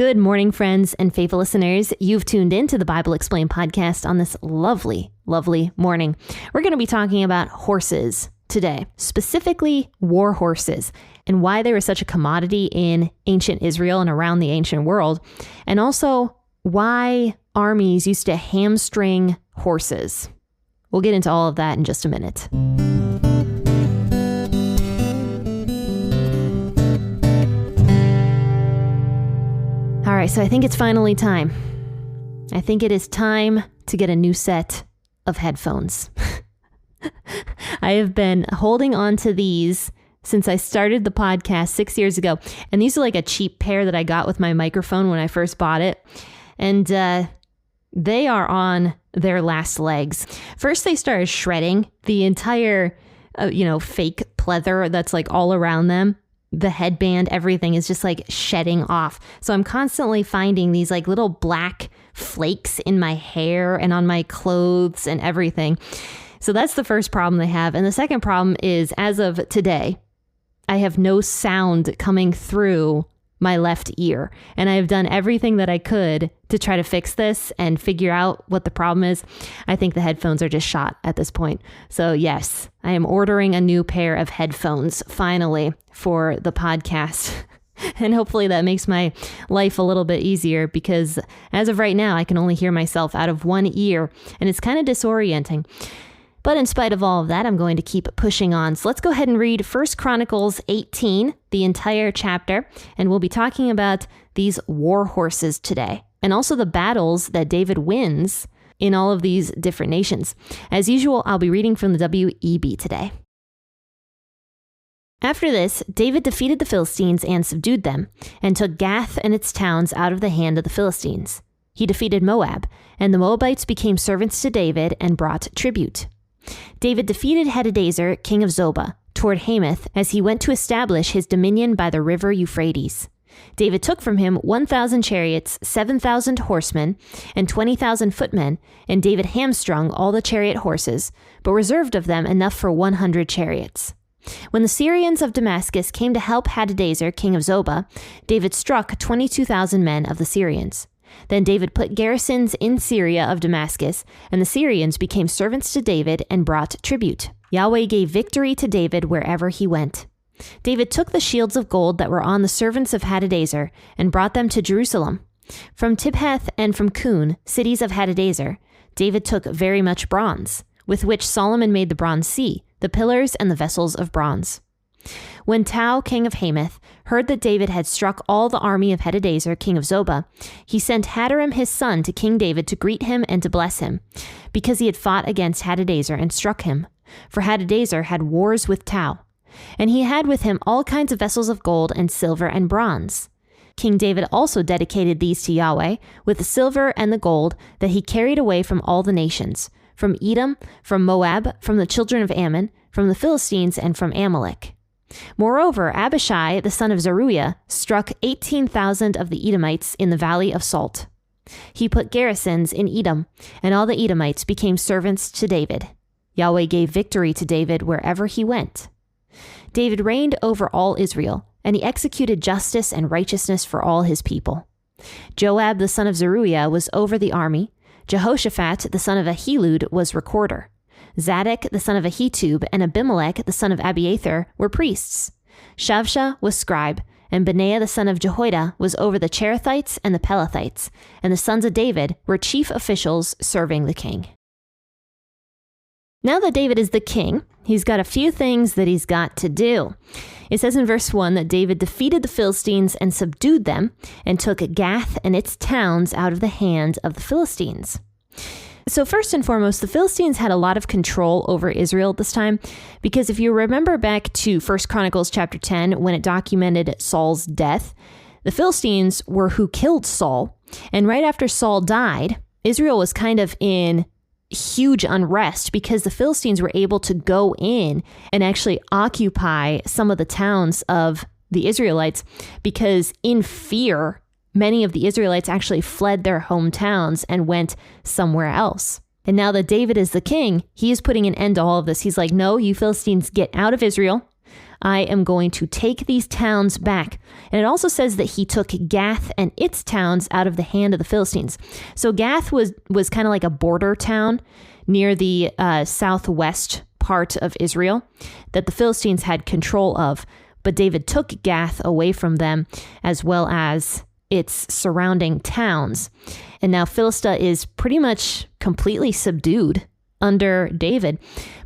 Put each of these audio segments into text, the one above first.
Good morning, friends and faithful listeners. You've tuned in to the Bible Explained podcast on this lovely, lovely morning. We're going to be talking about horses today, specifically war horses, and why they were such a commodity in ancient Israel and around the ancient world, and also why armies used to hamstring horses. We'll get into all of that in just a minute. All right, so I think it's finally time. I think it is time to get a new set of headphones. I have been holding on to these since I started the podcast 6 years ago. And these are like a cheap pair that I got with my microphone when I first bought it. And they are on their last legs. First, they started shredding the entire, fake pleather that's like all around them. The headband, everything is just like shedding off. So I'm constantly finding these like little black flakes in my hair and on my clothes and everything. So that's the first problem they have. And the second problem is, as of today, I have no sound coming through my left ear. And I have done everything that I could to try to fix this and figure out what the problem is. I think the headphones are just shot at this point. So yes, I am ordering a new pair of headphones finally for the podcast. And hopefully that makes my life a little bit easier, because as of right now, I can only hear myself out of one ear and it's kind of disorienting. But in spite of all of that, I'm going to keep pushing on. So let's go ahead and read 1 Chronicles 18, the entire chapter, and we'll be talking about these war horses today, and also the battles that David wins in all of these different nations. As usual, I'll be reading from the WEB today. After this, David defeated the Philistines and subdued them, and took Gath and its towns out of the hand of the Philistines. He defeated Moab, and the Moabites became servants to David and brought tribute. David defeated Hadadezer, king of Zobah, toward Hamath, as he went to establish his dominion by the river Euphrates. David took from him 1,000 chariots, 7,000 horsemen, and 20,000 footmen, and David hamstrung all the chariot horses, but reserved of them enough for 100 chariots. When the Syrians of Damascus came to help Hadadezer, king of Zobah, David struck 22,000 men of the Syrians. Then David put garrisons in Syria of Damascus, and the Syrians became servants to David and brought tribute. Yahweh gave victory to David wherever he went. David took the shields of gold that were on the servants of Hadadezer and brought them to Jerusalem. From Tibhath and from Kun, cities of Hadadezer, David took very much bronze, with which Solomon made the bronze sea, the pillars and the vessels of bronze. When Tau, king of Hamath, heard that David had struck all the army of Hadadezer, king of Zobah, he sent Hadaram his son to King David to greet him and to bless him, because he had fought against Hadadezer and struck him. For Hadadezer had wars with Tau, and he had with him all kinds of vessels of gold and silver and bronze. King David also dedicated these to Yahweh with the silver and the gold that he carried away from all the nations, from Edom, from Moab, from the children of Ammon, from the Philistines, and from Amalek. Moreover, Abishai, the son of Zeruiah, struck 18,000 of the Edomites in the valley of Salt. He put garrisons in Edom, and all the Edomites became servants to David. Yahweh gave victory to David wherever he went. David reigned over all Israel, and he executed justice and righteousness for all his people. Joab, the son of Zeruiah, was over the army. Jehoshaphat, the son of Ahilud, was recorder. Zadok, the son of Ahitub, and Abimelech, the son of Abiathar, were priests. Shavsha was scribe, and Benaiah, the son of Jehoiada, was over the Cherethites and the Pelethites, and the sons of David were chief officials serving the king. Now that David is the king, he's got a few things that he's got to do. It says in verse 1 that David defeated the Philistines and subdued them, and took Gath and its towns out of the hand of the Philistines. So first and foremost, the Philistines had a lot of control over Israel at this time, because if you remember back to 1 Chronicles chapter 10, when it documented Saul's death, the Philistines were who killed Saul. And right after Saul died, Israel was kind of in huge unrest because the Philistines were able to go in and actually occupy some of the towns of the Israelites, because in fear, many of the Israelites actually fled their hometowns and went somewhere else. And now that David is the king, he is putting an end to all of this. He's like, no, you Philistines, get out of Israel. I am going to take these towns back. And it also says that he took Gath and its towns out of the hand of the Philistines. So Gath was kind of like a border town near the southwest part of Israel that the Philistines had control of. But David took Gath away from them, as well as its surrounding towns. And now Philistia is pretty much completely subdued under David.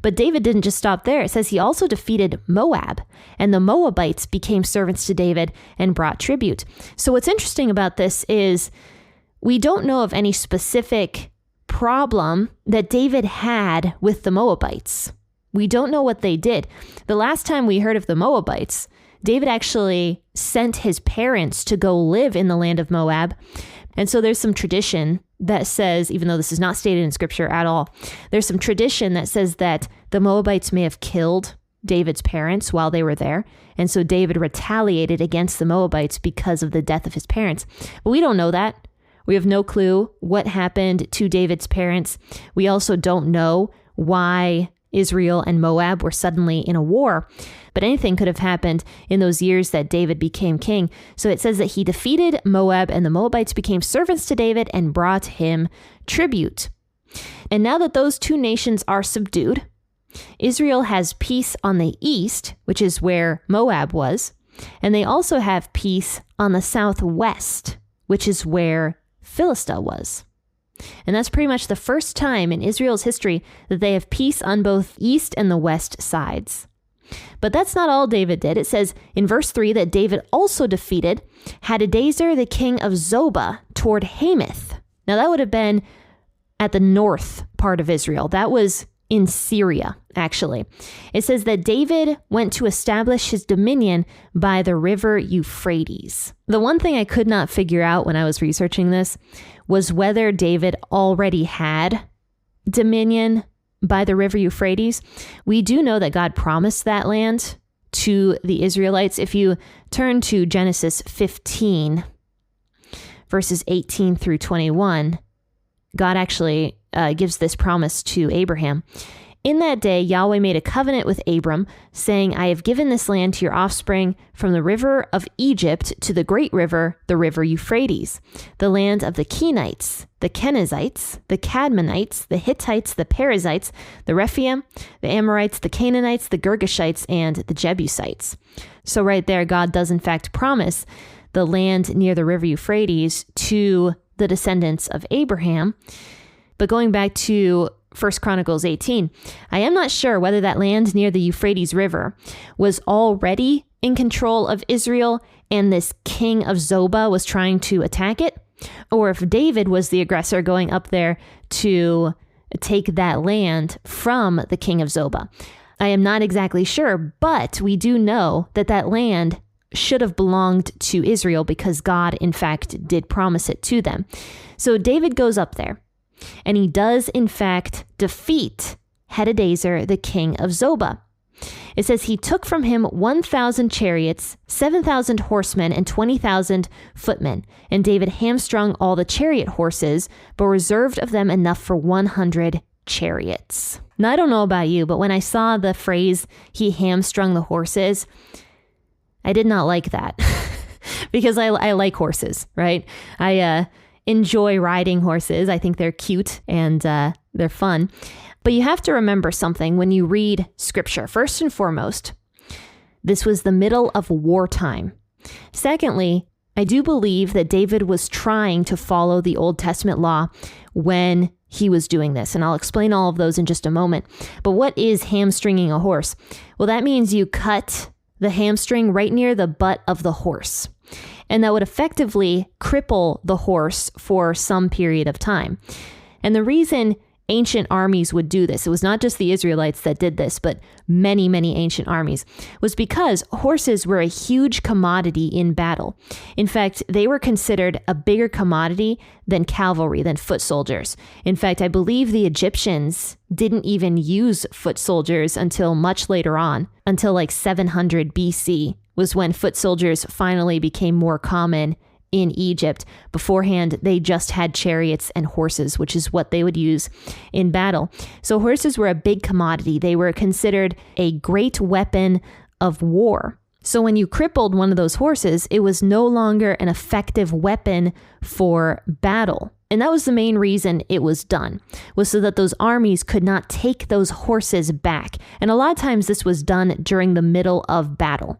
But David didn't just stop there. It says he also defeated Moab, and the Moabites became servants to David and brought tribute. So what's interesting about this is we don't know of any specific problem that David had with the Moabites. We don't know what they did. The last time we heard of the Moabites, David actually sent his parents to go live in the land of Moab. And so there's some tradition that says, even though this is not stated in scripture at all, there's some tradition that says that the Moabites may have killed David's parents while they were there. And so David retaliated against the Moabites because of the death of his parents. But we don't know that. We have no clue what happened to David's parents. We also don't know why Israel and Moab were suddenly in a war, but anything could have happened in those years that David became king. So it says that he defeated Moab, and the Moabites became servants to David and brought him tribute. And now that those two nations are subdued, Israel has peace on the east, which is where Moab was, and they also have peace on the southwest, which is where Philistia was. And that's pretty much the first time in Israel's history that they have peace on both east and the west sides. But that's not all David did. It says in verse 3 that David also defeated Hadadezer, the king of Zobah, toward Hamath. Now that would have been at the north part of Israel. That was in Syria, actually. It says that David went to establish his dominion by the river Euphrates. The one thing I could not figure out when I was researching this was whether David already had dominion by the river Euphrates. We do know that God promised that land to the Israelites. If you turn to Genesis 15, verses 18 through 21, God actually gives this promise to Abraham. In that day, Yahweh made a covenant with Abram, saying, I have given this land to your offspring from the river of Egypt to the great river, the river Euphrates, the land of the Kenites, the Kenizzites, the Cadmonites, the Hittites, the Perizzites, the Rephaim, the Amorites, the Canaanites, the Girgashites, and the Jebusites. So right there, God does in fact promise the land near the river Euphrates to the descendants of Abraham. But going back to 1 Chronicles 18, I am not sure whether that land near the Euphrates River was already in control of Israel and this king of Zobah was trying to attack it, or if David was the aggressor going up there to take that land from the king of Zobah. I am not exactly sure, but we do know that that land should have belonged to Israel because God, in fact, did promise it to them. So David goes up there. And he does, in fact, defeat Hadadezer, the king of Zobah. It says he took from him 1,000 chariots, 7,000 horsemen, and 20,000 footmen. And David hamstrung all the chariot horses, but reserved of them enough for 100 chariots. Now, I don't know about you, but when I saw the phrase, he hamstrung the horses, I did not like that. Because I like horses, right? I enjoy riding horses. I think they're cute and they're fun. But you have to remember something when you read scripture. First and foremost, this was the middle of wartime. Secondly, I do believe that David was trying to follow the Old Testament law when he was doing this. And I'll explain all of those in just a moment. But what is hamstringing a horse? Well, that means you cut the hamstring right near the butt of the horse. And that would effectively cripple the horse for some period of time. And the reason ancient armies would do this, it was not just the Israelites that did this, but many, many ancient armies, was because horses were a huge commodity in battle. In fact, they were considered a bigger commodity than cavalry, than foot soldiers. In fact, I believe the Egyptians didn't even use foot soldiers until much later on, until like 700 BC. Was when foot soldiers finally became more common in Egypt. Beforehand, they just had chariots and horses, which is what they would use in battle. So horses were a big commodity. They were considered a great weapon of war. So when you crippled one of those horses, it was no longer an effective weapon for battle. And that was the main reason it was done, was so that those armies could not take those horses back. And a lot of times this was done during the middle of battle.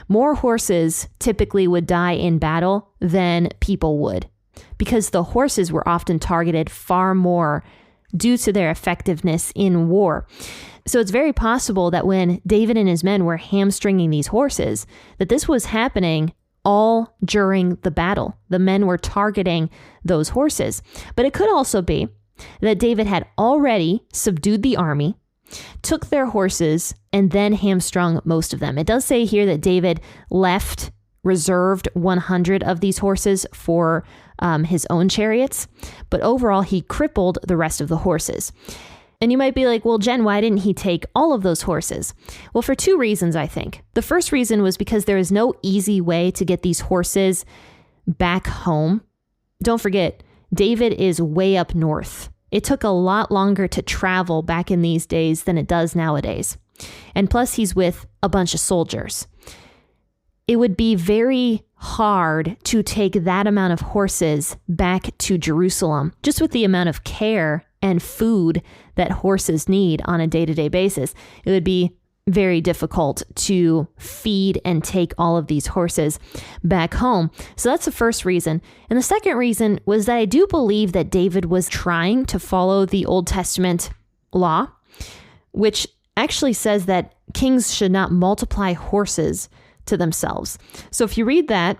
More horses typically would die in battle than people would, because the horses were often targeted far more due to their effectiveness in war. So it's very possible that when David and his men were hamstringing these horses, that this was happening all during the battle. The men were targeting those horses. But it could also be that David had already subdued the army, took their horses, and then hamstrung most of them. It does say here that David reserved 100 of these horses for his own chariots, but overall he crippled the rest of the horses. And you might be like, well, Jen, why didn't he take all of those horses? Well, for two reasons, I think. The first reason was because there is no easy way to get these horses back home. Don't forget, David is way up north. It took a lot longer to travel back in these days than it does nowadays. And plus, he's with a bunch of soldiers. It would be very hard to take that amount of horses back to Jerusalem, just with the amount of care and food that horses need on a day-to-day basis. It would be very difficult to feed and take all of these horses back home. So that's the first reason. And the second reason was that I do believe that David was trying to follow the Old Testament law, which actually says that kings should not multiply horses to themselves. So if you read that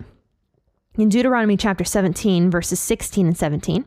in Deuteronomy chapter 17, verses 16 and 17,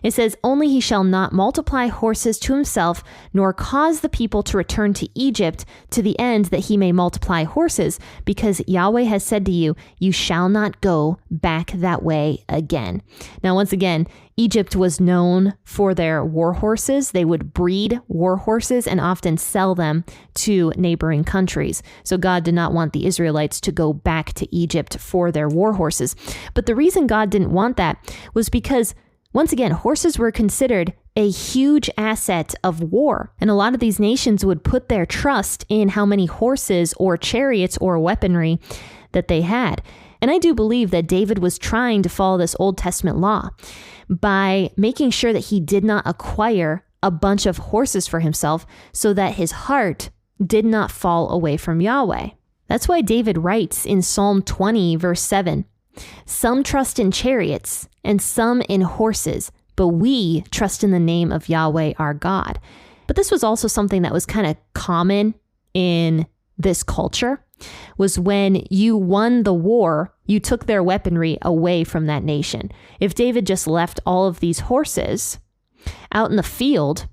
it says, "Only he shall not multiply horses to himself, nor cause the people to return to Egypt to the end that he may multiply horses, because Yahweh has said to you, you shall not go back that way again." Now, once again, Egypt was known for their war horses. They would breed war horses and often sell them to neighboring countries. So God did not want the Israelites to go back to Egypt for their war horses. But the reason God didn't want that was because, once again, horses were considered a huge asset of war. And a lot of these nations would put their trust in how many horses or chariots or weaponry that they had. And I do believe that David was trying to follow this Old Testament law by making sure that he did not acquire a bunch of horses for himself so that his heart did not fall away from Yahweh. That's why David writes in Psalm 20, verse 7, "Some trust in chariots and some in horses, but we trust in the name of Yahweh our God." But this was also something that was kind of common in this culture, was when you won the war, you took their weaponry away from that nation. If David just left all of these horses out in the field,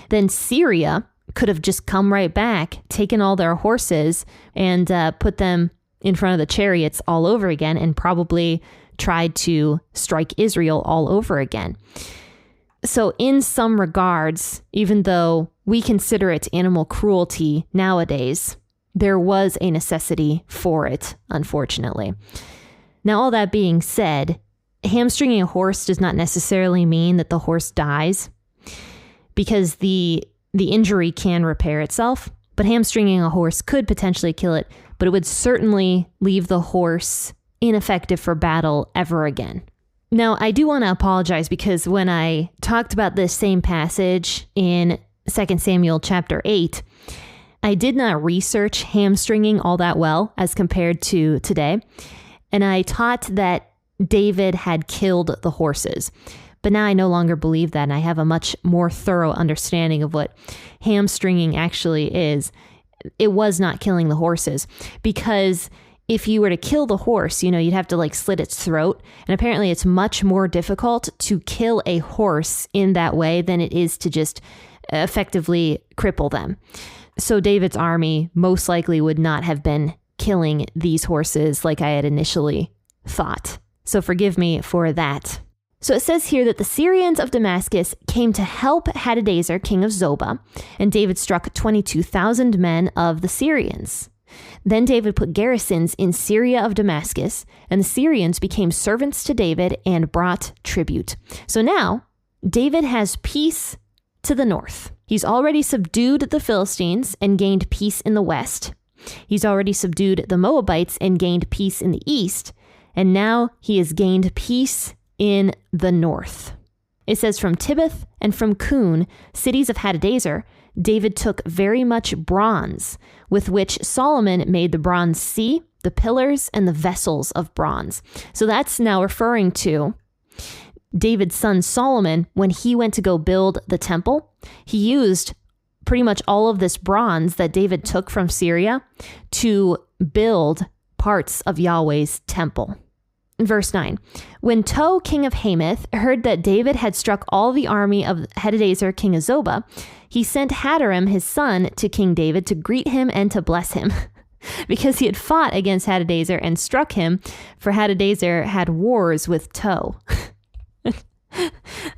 then Syria could have just come right back, taken all their horses and put them in front of the chariots all over again, and probably tried to strike Israel all over again. So in some regards, even though we consider it animal cruelty nowadays, there was a necessity for it, unfortunately. Now, all that being said, hamstringing a horse does not necessarily mean that the horse dies, because the injury can repair itself, but hamstringing a horse could potentially kill it, but it would certainly leave the horse ineffective for battle ever again. Now, I do want to apologize, because when I talked about this same passage in 2 Samuel chapter 8, I did not research hamstringing all that well as compared to today. And I taught that David had killed the horses. But now I no longer believe that, and I have a much more thorough understanding of what hamstringing actually is. It was not killing the horses, because if you were to kill the horse, you'd have to slit its throat. And apparently it's much more difficult to kill a horse in that way than it is to just effectively cripple them. So David's army most likely would not have been killing these horses like I had initially thought. So forgive me for that. So it says here that the Syrians of Damascus came to help Hadadezer, king of Zobah, and David struck 22,000 men of the Syrians. Then David put garrisons in Syria of Damascus, and the Syrians became servants to David and brought tribute. So now David has peace to the north. He's already subdued the Philistines and gained peace in the west. He's already subdued the Moabites and gained peace in the east, and now he has gained peace in the north. It says, from Tibbath and from Kun, cities of Hadadezer, David took very much bronze, with which Solomon made the bronze sea, the pillars, and the vessels of bronze. So that's now referring to David's son Solomon. When he went to go build the temple, he used pretty much all of this bronze that David took from Syria to build parts of Yahweh's temple. Verse 9, when Tou, king of Hamath, heard that David had struck all the army of Hadadezer, king of Zobah, he sent Hadaram, his son, to King David to greet him and to bless him, because he had fought against Hadadezer and struck him, for Hadadezer had wars with Tou.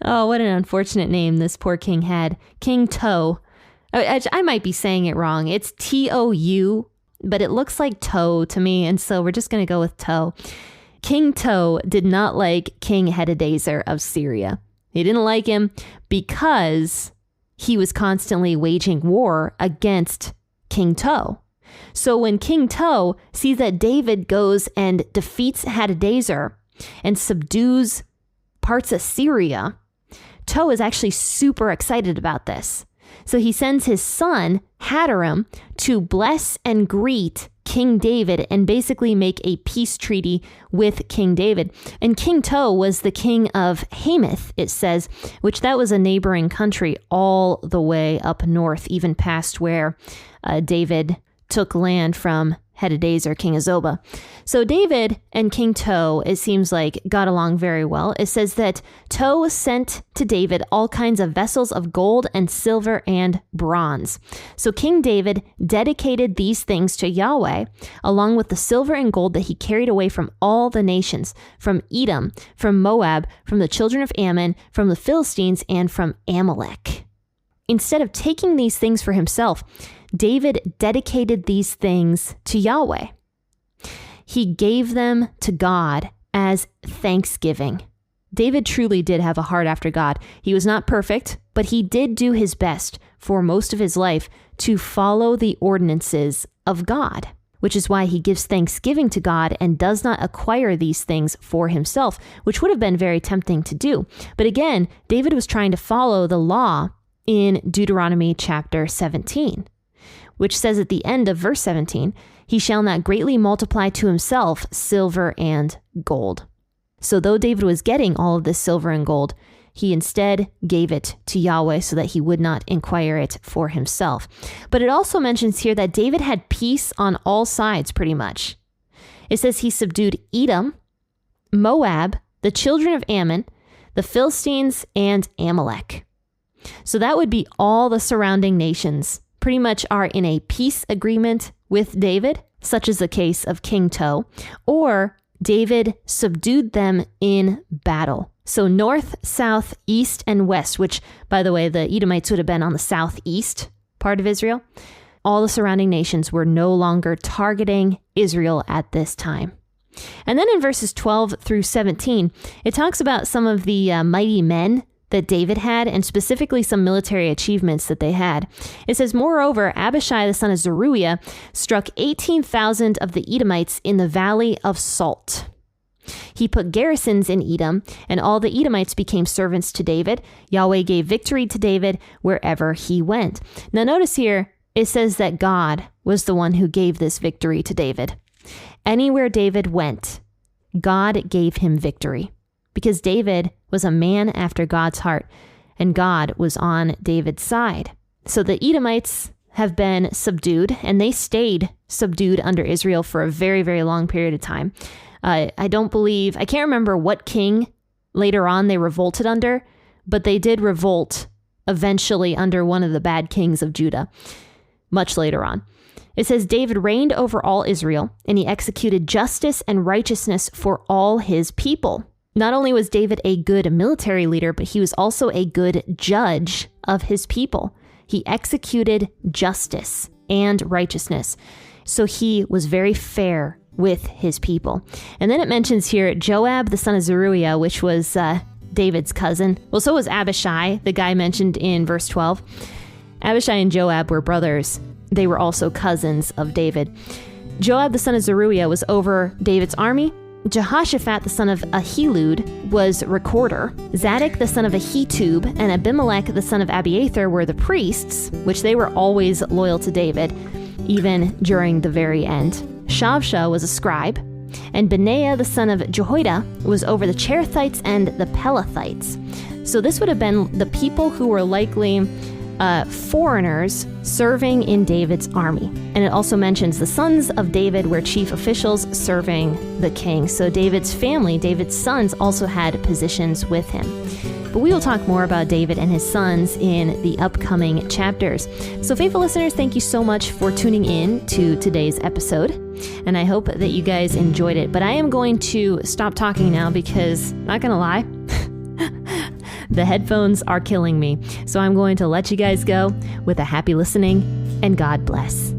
Oh, what an unfortunate name this poor king had. King Tou. I might be saying it wrong. It's Tou, but it looks like Toe to me, and so we're just going to go with Tou. King Tou did not like King Hadadezer of Syria. He didn't like him because he was constantly waging war against King Tou. So when King Tou sees that David goes and defeats Hadadezer and subdues parts of Syria, Tou is actually super excited about this. So he sends his son, Hadaram, to bless and greet King David and basically make a peace treaty with King David. And King Tou was the king of Hamath, it says, which that was a neighboring country all the way up north, even past where David took land from Hadadezer, king of Zobah. So David and King Tou, it seems like, got along very well. It says that Tou sent to David all kinds of vessels of gold and silver and bronze. So King David dedicated these things to Yahweh, along with the silver and gold that he carried away from all the nations, from Edom, from Moab, from the children of Ammon, from the Philistines, and from Amalek. Instead of taking these things for himself, David dedicated these things to Yahweh. He gave them to God as thanksgiving. David truly did have a heart after God. He was not perfect, but he did do his best for most of his life to follow the ordinances of God, which is why he gives thanksgiving to God and does not acquire these things for himself, which would have been very tempting to do. But again, David was trying to follow the law in Deuteronomy chapter 17. Which says at the end of verse 17, he shall not greatly multiply to himself silver and gold. So though David was getting all of this silver and gold, he instead gave it to Yahweh so that he would not inquire it for himself. But it also mentions here that David had peace on all sides pretty much. It says he subdued Edom, Moab, the children of Ammon, the Philistines, and Amalek. So that would be all the surrounding nations pretty much are in a peace agreement with David, such as the case of King Tou, or David subdued them in battle. So north, south, east, and west, which, by the way, the Edomites would have been on the southeast part of Israel. All the surrounding nations were no longer targeting Israel at this time. And then in verses 12 through 17, it talks about some of the mighty men that David had, and specifically some military achievements that they had. It says, moreover, Abishai, the son of Zeruiah, struck 18,000 of the Edomites in the valley of Salt. He put garrisons in Edom, and all the Edomites became servants to David. Yahweh gave victory to David wherever he went. Now notice here, it says that God was the one who gave this victory to David. Anywhere David went, God gave him victory, because David was a man after God's heart, and God was on David's side. So the Edomites have been subdued, and they stayed subdued under Israel for a very, very long period of time. I can't remember what king later on they revolted under, but they did revolt eventually under one of the bad kings of Judah, much later on. It says, David reigned over all Israel, and he executed justice and righteousness for all his people. Not only was David a good military leader, but he was also a good judge of his people. He executed justice and righteousness. So he was very fair with his people. And then it mentions here Joab, the son of Zeruiah, which was David's cousin. Well, so was Abishai, the guy mentioned in verse 12. Abishai and Joab were brothers. they were also cousins of David. Joab, the son of Zeruiah, was over David's army. Jehoshaphat, the son of Ahilud, was recorder. Zadok, the son of Ahitub, and Abimelech, the son of Abiathar, were the priests, which they were always loyal to David, even during the very end. Shavsha was a scribe, and Benaiah, the son of Jehoiada, was over the Cherethites and the Pelethites. So this would have been the people who were likely foreigners serving in David's army. And it also mentions the sons of David were chief officials serving the king. So David's family, David's sons, also had positions with him. But we will talk more about David and his sons in the upcoming chapters. So faithful listeners, thank you so much for tuning in to today's episode. And I hope that you guys enjoyed it. But I am going to stop talking now because, not gonna lie, the headphones are killing me. So I'm going to let you guys go with a happy listening, and God bless.